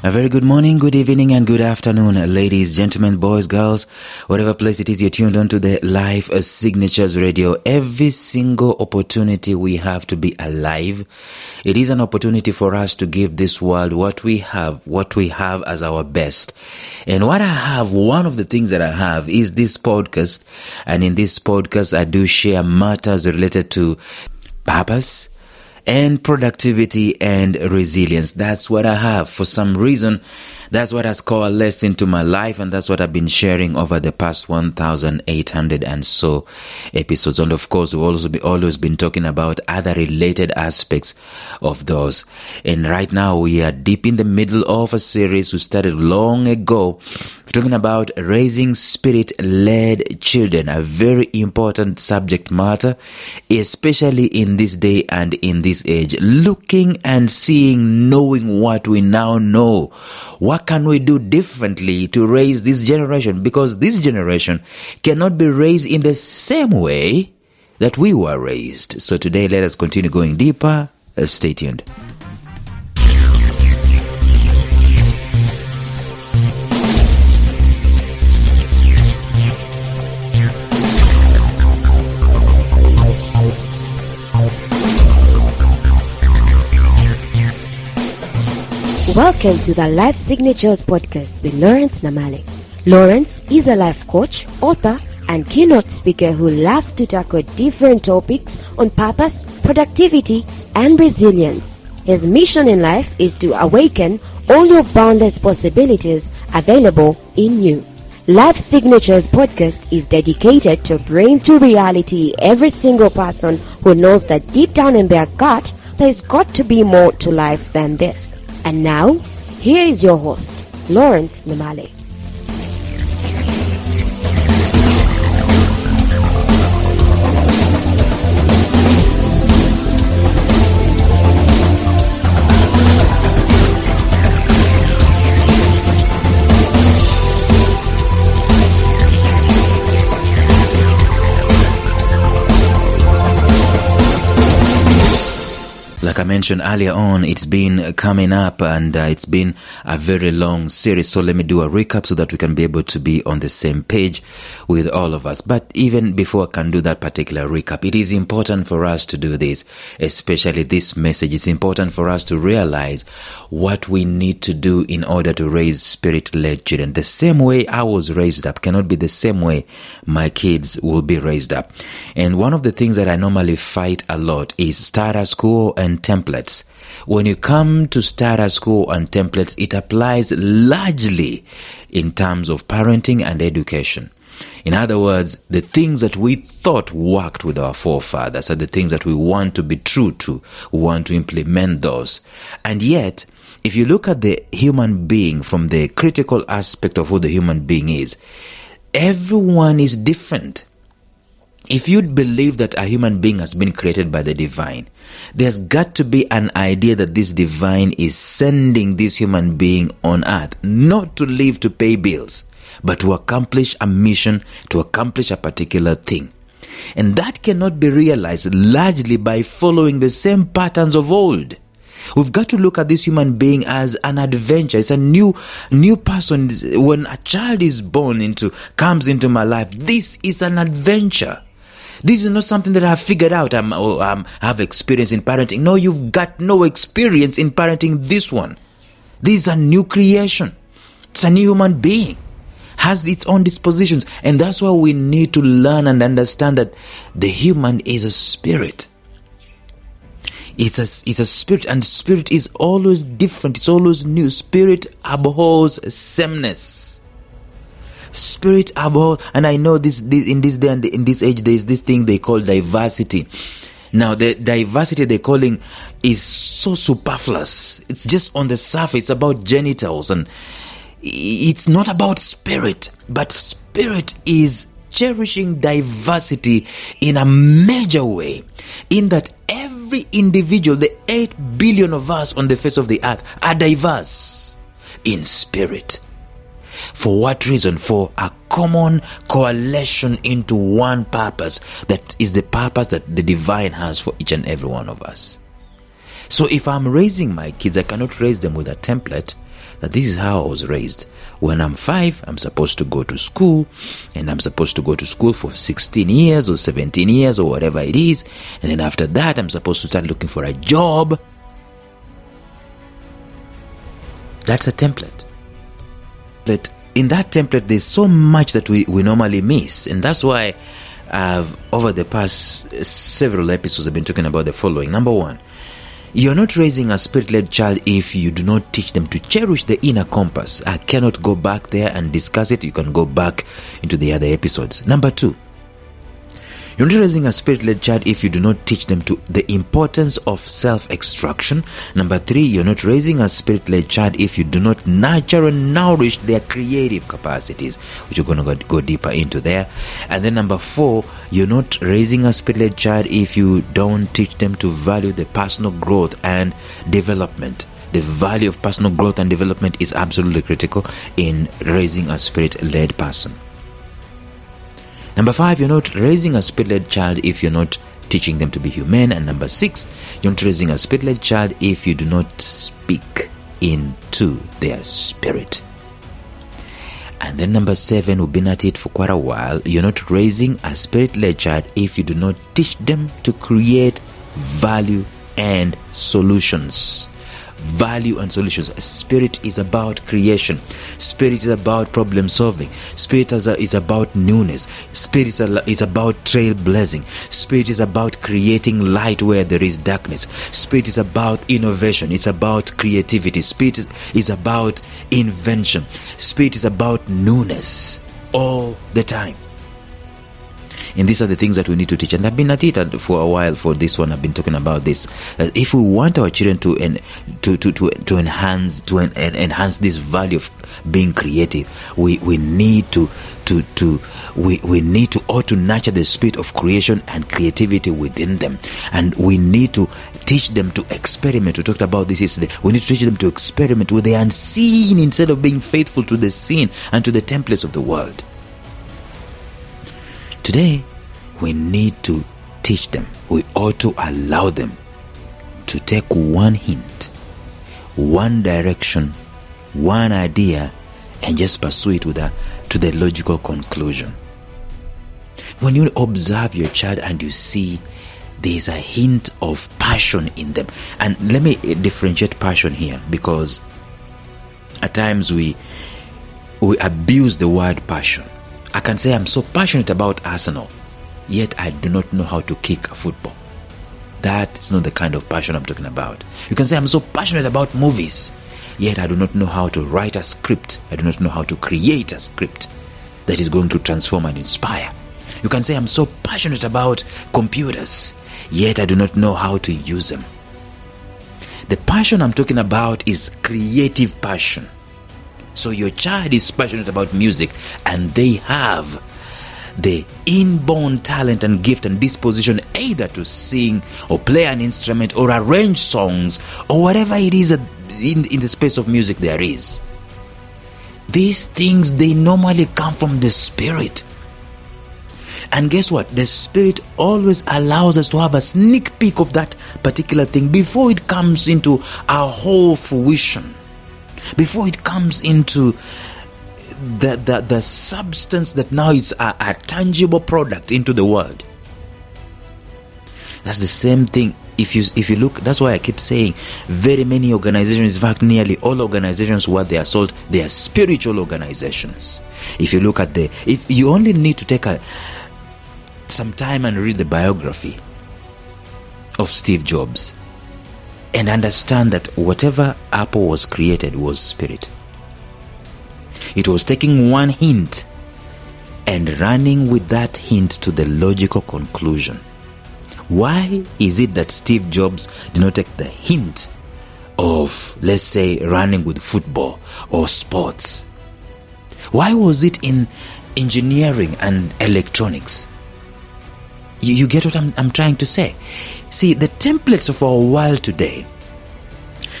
A very good morning, good evening, and good afternoon, ladies, gentlemen, boys, girls, whatever place it is you're tuned on to the Life Signatures Radio. Every single opportunity we have to be alive, it is an opportunity for us to give this world what we have as our best. And what I have, one of the things that I have is this podcast. And in this podcast, I do share matters related to purpose and productivity and resilience. That's what I have. For some reason, that's what has coalesced into my life, and that's what I've been sharing over the past 1,800 and so episodes. And of course, we've always been talking about other related aspects of those. And right now, we are deep in the middle of a series we started long ago, talking about raising spirit-led children, a very important subject matter, especially in this day and in this age. Looking and seeing, knowing what we now know. What can we do differently to raise this generation? Because this generation cannot be raised in the same way that we were raised. So today, let us continue going deeper. Stay tuned. Welcome to the Life Signatures podcast with Lawrence Namale. Lawrence is a life coach, author, and keynote speaker who loves to tackle different topics on purpose, productivity, and resilience. His mission in life is to awaken all your boundless possibilities available in you. Life Signatures podcast is dedicated to bring to reality every single person who knows that deep down in their gut, there's got to be more to life than this. And now, here is your host, Lawrence Namale. Like I mentioned earlier on, it's been coming up and it's been a very long series. So let me do a recap so that we can be able to be on the same page with all of us. But even before I can do that particular recap, it is important for us to do this, especially this message. It's important for us to realize what we need to do in order to raise spirit-led children. The same way I was raised up cannot be the same way my kids will be raised up. And one of the things that I normally fight a lot is starter school and templates. When you come to starter school and templates, it applies largely in terms of parenting and education. In other words, the things that we thought worked with our forefathers are the things that we want to be true to. We want to implement those. And yet, if you look at the human being from the critical aspect of who the human being is, everyone is different. If you believe that a human being has been created by the divine, there's got to be an idea that this divine is sending this human being on earth, not to live to pay bills, but to accomplish a mission, to accomplish a particular thing. And that cannot be realized largely by following the same patterns of old. We've got to look at this human being as an adventure. It's a new person. When a child is comes into my life, this is an adventure. This is not something that I have figured out. I have experience in parenting. No, you've got no experience in parenting this one. This is a new creation. It's a new human being. Has its own dispositions. And that's why we need to learn and understand that the human is a spirit. It's a spirit, and spirit is always different. It's always new. Spirit abhors sameness. Spirit abhors, and I know this in this day and in this age, there is this thing they call diversity. Now, the diversity they're calling is so superfluous. It's just on the surface. It's about genitals, and it's not about spirit. But spirit is cherishing diversity in a major way, in that every individual, the 8 billion of us on the face of the earth, are diverse in spirit. For what reason? For a common coalition into one purpose, that is the purpose that the divine has for each and every one of us. So if I'm raising my kids, I cannot raise them with a template that this is how I was raised. When I'm 5, I'm supposed to go to school, and I'm supposed to go to school for 16 years or 17 years or whatever it is, and then after that I'm supposed to start looking for a job. That's a template. But in that template, there's so much that we normally miss, and that's why over the past several episodes I've been talking about the following. Number 1, you're not raising a spirit-led child if you do not teach them to cherish the inner compass. I cannot go back there and discuss it. You can go back into the other episodes. Number 2, you're not raising a spirit-led child if you do not teach them to the importance of self-extraction. Number 3, you're not raising a spirit-led child if you do not nurture and nourish their creative capacities, which we're going to go deeper into there. And then number 4, you're not raising a spirit-led child if you don't teach them to value the personal growth and development. The value of personal growth and development is absolutely critical in raising a spirit-led person. Number 5, you're not raising a spirit-led child if you're not teaching them to be humane. And number 6, you're not raising a spirit-led child if you do not speak into their spirit. And then number 7, we've been at it for quite a while. You're not raising a spirit-led child if you do not teach them to create value and solutions. Value and solutions. Spirit is about creation. Spirit is about problem solving. Spirit is about newness. Spirit is about trailblazing. Spirit is about creating light where there is darkness. Spirit is about innovation. It's about creativity. Spirit is about invention. Spirit is about newness all the time. And these are the things that we need to teach. And I've been at it for a while for this one. I've been talking about this. If we want our children to enhance this value of being creative, we need to nurture the spirit of creation and creativity within them. And we need to teach them to experiment. We talked about this yesterday. We need to teach them to experiment with the unseen instead of being faithful to the seen and to the templates of the world. Today, we need to teach them. We ought to allow them to take one hint, one direction, one idea, and just pursue it to the logical conclusion. When you observe your child and you see there's a hint of passion in them, and let me differentiate passion here, because at times we abuse the word passion. I can say I'm so passionate about Arsenal, yet I do not know how to kick a football. That's not the kind of passion I'm talking about. You can say I'm so passionate about movies, yet I do not know how to write a script. I do not know how to create a script that is going to transform and inspire. You can say I'm so passionate about computers, yet I do not know how to use them. The passion I'm talking about is creative passion. So your child is passionate about music, and they have the inborn talent and gift and disposition either to sing or play an instrument or arrange songs or whatever it is in the space of music there is. These things, they normally come from the Spirit. And guess what? The Spirit always allows us to have a sneak peek of that particular thing before it comes into our whole fruition. Before it comes into the substance that now is a tangible product into the world. That's the same thing. If you look, that's why I keep saying very many organizations, in fact nearly all organizations, what they are sold, they are spiritual organizations. If you look at if you only need to take some time and read the biography of Steve Jobs, and understand that whatever Apple was created was spirit. It was taking one hint and running with that hint to the logical conclusion. Why is it that Steve Jobs did not take the hint of, let's say, running with football or sports? Why was it in engineering and electronics? You get what I'm trying to say? See, the templates of our world today,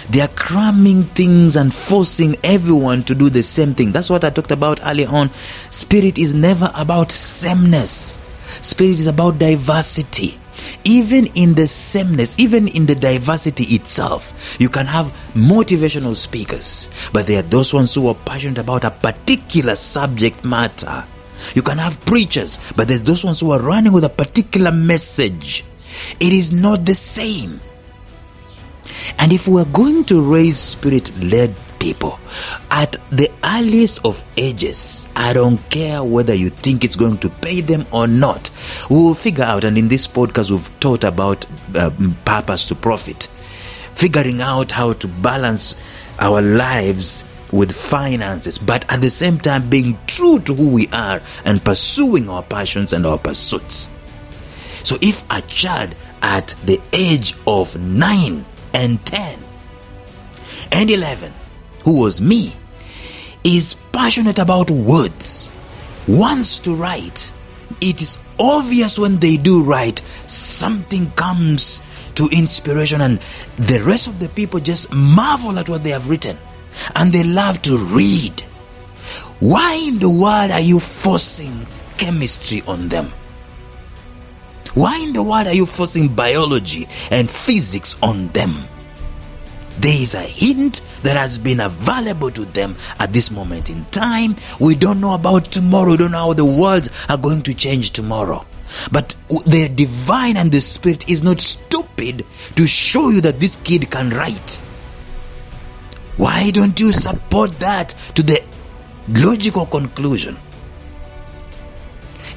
they are cramming things and forcing everyone to do the same thing. That's what I talked about earlier on. Spirit is never about sameness. Spirit is about diversity. Even in the sameness, even in the diversity itself, you can have motivational speakers, but there are those ones who are passionate about a particular subject matter. You can have preachers, but there's those ones who are running with a particular message. It is not the same. And if we are going to raise spirit-led people at the earliest of ages, I don't care whether you think it's going to pay them or not, we will figure out. And in this podcast we've taught about purpose to profit, figuring out how to balance our lives with finances, but at the same time being true to who we are and pursuing our passions and our pursuits. So if a child at the age of 9 and 10 and 11, who was me, is passionate about words, wants to write, it is obvious when they do write, something comes to inspiration, and the rest of the people just marvel at what they have written, and they love to read. Why in the world are you forcing chemistry on them? Why in the world are you forcing biology and physics on them? There is a hint that has been available to them at this moment in time. We don't know about tomorrow. We don't know how the worlds are going to change tomorrow. But the divine and the spirit is not stupid to show you that this kid can write. Why don't you support that to the logical conclusion?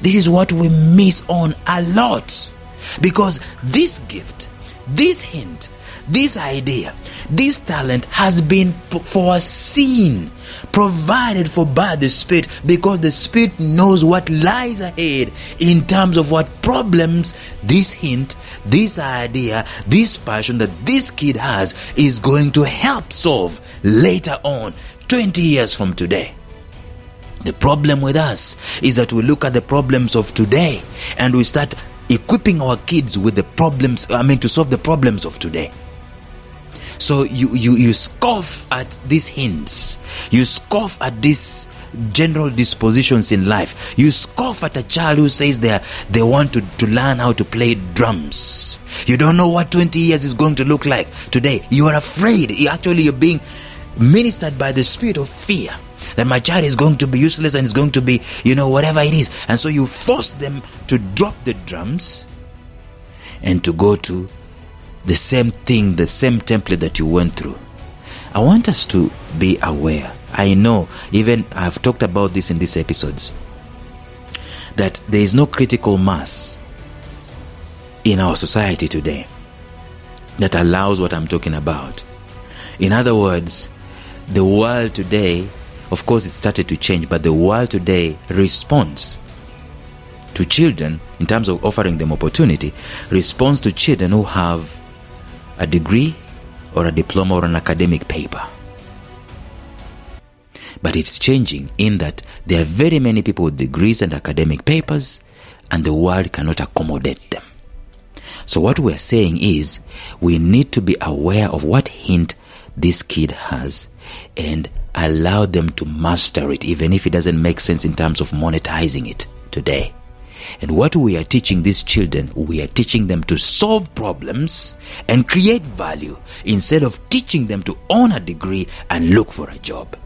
This is what we miss on a lot. Because this gift, this hint, this idea, this talent has been foreseen, provided for by the Spirit, because the Spirit knows what lies ahead in terms of what problems this hint, this idea, this passion that this kid has is going to help solve later on, 20 years from today. The problem with us is that we look at the problems of today and we start equipping our kids with the problems, to solve the problems of today. So you scoff at these hints. You scoff at these general dispositions in life. You scoff at a child who says they want to learn how to play drums. You don't know what 20 years is going to look like today. You are afraid. You're being ministered by the spirit of fear that my child is going to be useless and is going to be, whatever it is. And so you force them to drop the drums and to go to the same thing, the same template that you went through. I want us to be aware. I know, even I've talked about this in these episodes, that there is no critical mass in our society today that allows what I'm talking about. In other words, the world today, of course it started to change, but the world today responds to children, in terms of offering them opportunity, responds to children who have a degree or a diploma or an academic paper. But it's changing in that there are very many people with degrees and academic papers, and the world cannot accommodate them. So what we're saying is, we need to be aware of what hint this kid has and allow them to master it, even if it doesn't make sense in terms of monetizing it today. And what we are teaching these children, we are teaching them to solve problems and create value, instead of teaching them to own a degree and look for a job.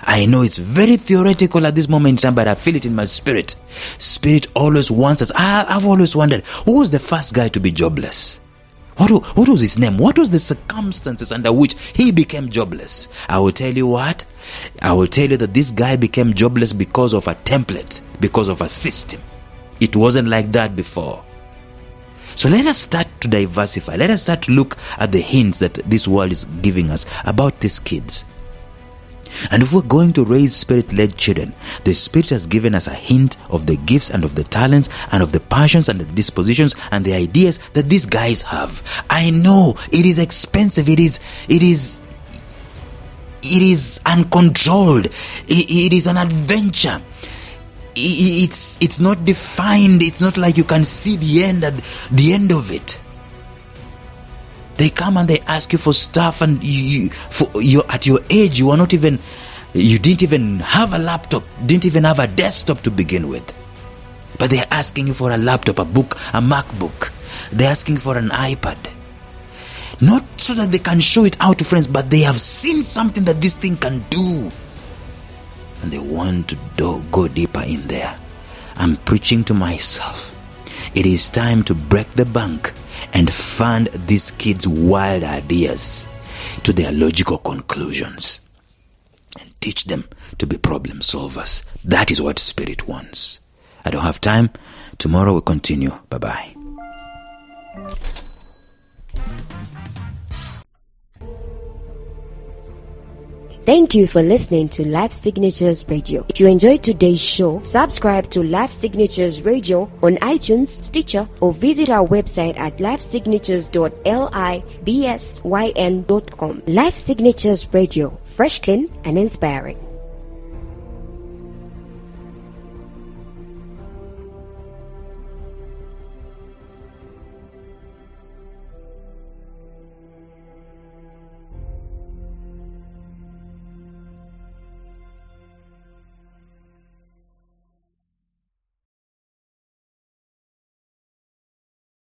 I know it's very theoretical at this moment in time, but I feel it in my spirit. Spirit always wants us. I've always wondered, who was the first guy to be jobless? What was his name? What was the circumstances under which he became jobless? I will tell you what. I will tell you that this guy became jobless because of a template, because of a system. It wasn't like that before. So let us start to diversify. Let us start to look at the hints that this world is giving us about these kids. And if we're going to raise spirit-led children, the Spirit has given us a hint of the gifts and of the talents and of the passions and the dispositions and the ideas that these guys have. I know it is expensive. It is uncontrolled. It is an adventure. It's not defined. It's not like you can see the end at the end of it. They come and they ask you for stuff, and you at your age, you didn't even have a laptop, didn't even have a desktop to begin with. But they're asking you for a laptop, a book, a MacBook. They're asking for an iPad. Not so that they can show it out to friends, but they have seen something that this thing can do. And they want to go deeper in there. I'm preaching to myself. It is time to break the bank and fund these kids' wild ideas to their logical conclusions. And teach them to be problem solvers. That is what Spirit wants. I don't have time. Tomorrow we'll continue. Bye-bye. Thank you for listening to Life Signatures Radio. If you enjoyed today's show, subscribe to Life Signatures Radio on iTunes, Stitcher, or visit our website at lifesignatures.libsyn.com. Life Signatures Radio, fresh, clean, and inspiring.